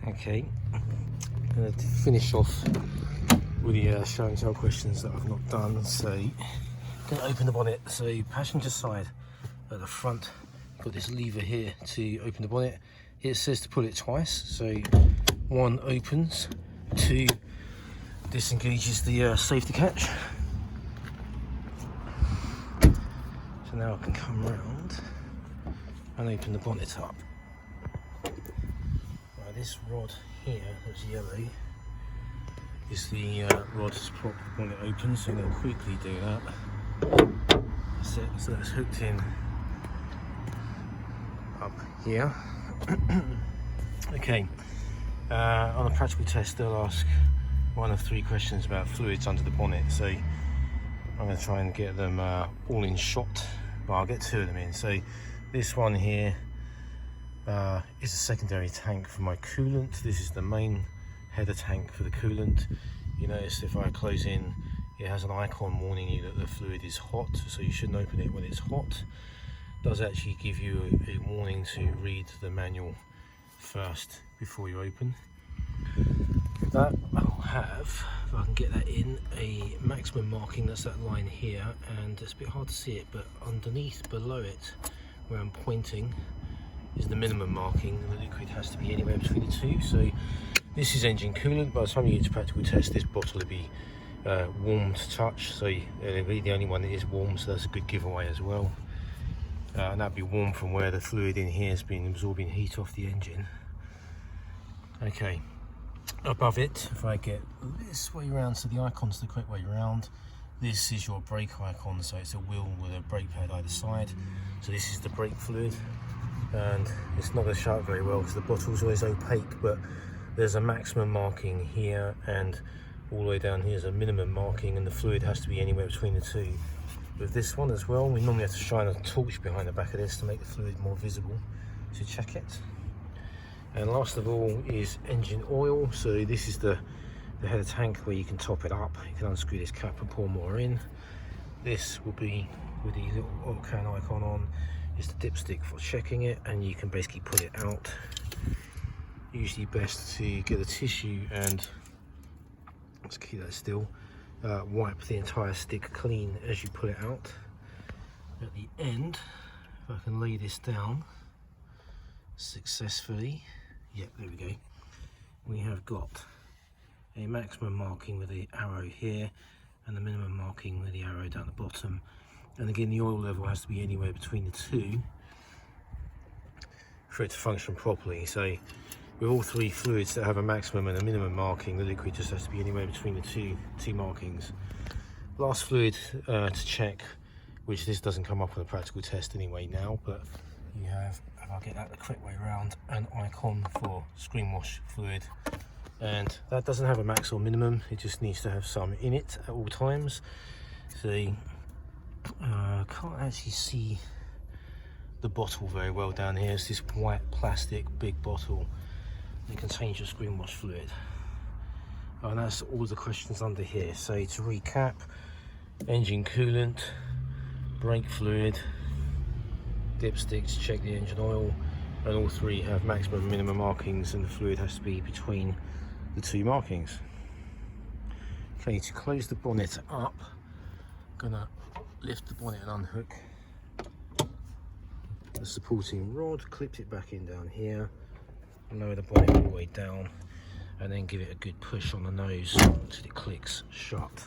Okay, I'm going to finish off with the show and tell questions that I've not done. So, going to open the bonnet. So, passenger side at the front, got this lever here to open the bonnet. It says to pull it twice. So, one opens, two disengages the safety catch. So now I can come round and open the bonnet up. Right, this rod here that's yellow is the rod to prop the bonnet open, so I'm going to quickly do that. So that's hooked in up here. Okay, on a practical test they'll ask one of 3 questions about fluids under the bonnet, so I'm going to try and get them all in shot. Well, I'll get 2 of them in. So this one here is a secondary tank for my coolant. This is the main header tank for the coolant. You notice if I close in, it has an icon warning you that the fluid is hot, so you shouldn't open it when it's hot. It does actually give you a warning to read the manual first before you open. That I'll have, if I can get that in, a maximum marking, that's that line here, and it's a bit hard to see it, but underneath, below it, where I'm pointing, is the minimum marking. The liquid has to be anywhere between the 2. So this is engine coolant. By the time you get to practical test, this bottle will be warm to touch, so it'll be the only one that is warm, so that's a good giveaway as well. And that'll be warm from where the fluid in here has been absorbing heat off the engine. Okay. Above it, if I get this way around, so the icon's the correct way around, this is your brake icon, so it's a wheel with a brake pad either side. So this is the brake fluid, and it's not going to show up very well because the bottle's always opaque, but there's a maximum marking here, and all the way down here is a minimum marking, and the fluid has to be anywhere between the 2. With this one as well, we normally have to shine a torch behind the back of this to make the fluid more visible to check it. And last of all is engine oil. So this is the header tank where you can top it up. You can unscrew this cap and pour more in. This will be with the little oil can icon on. It's the dipstick for checking it, and you can basically pull it out. Usually best to get a tissue and, let's keep that still, wipe the entire stick clean as you pull it out. At the end, if I can lay this down successfully, yep, there we go, we have got a maximum marking with the arrow here and the minimum marking with the arrow down the bottom. And again, the oil level has to be anywhere between the 2 for it to function properly. So with all 3 fluids that have a maximum and a minimum marking, the liquid just has to be anywhere between the two markings. Last fluid to check, which this doesn't come up on a practical test anyway now, but you have, if I get that the correct way around, an icon for screen wash fluid, and that doesn't have a max or minimum, it just needs to have some in it at all times. So can't actually see the bottle very well down here. It's this white plastic big bottle that contains your screen wash fluid, and that's all the questions under here. So to recap, engine coolant, brake fluid, dipstick to check the engine oil, and all 3 have maximum and minimum markings, and the fluid has to be between the 2 markings. Okay, to close the bonnet up, I'm gonna lift the bonnet and unhook the supporting rod, clip it back in down here, lower the bonnet all the way down, and then give it a good push on the nose until it clicks shut.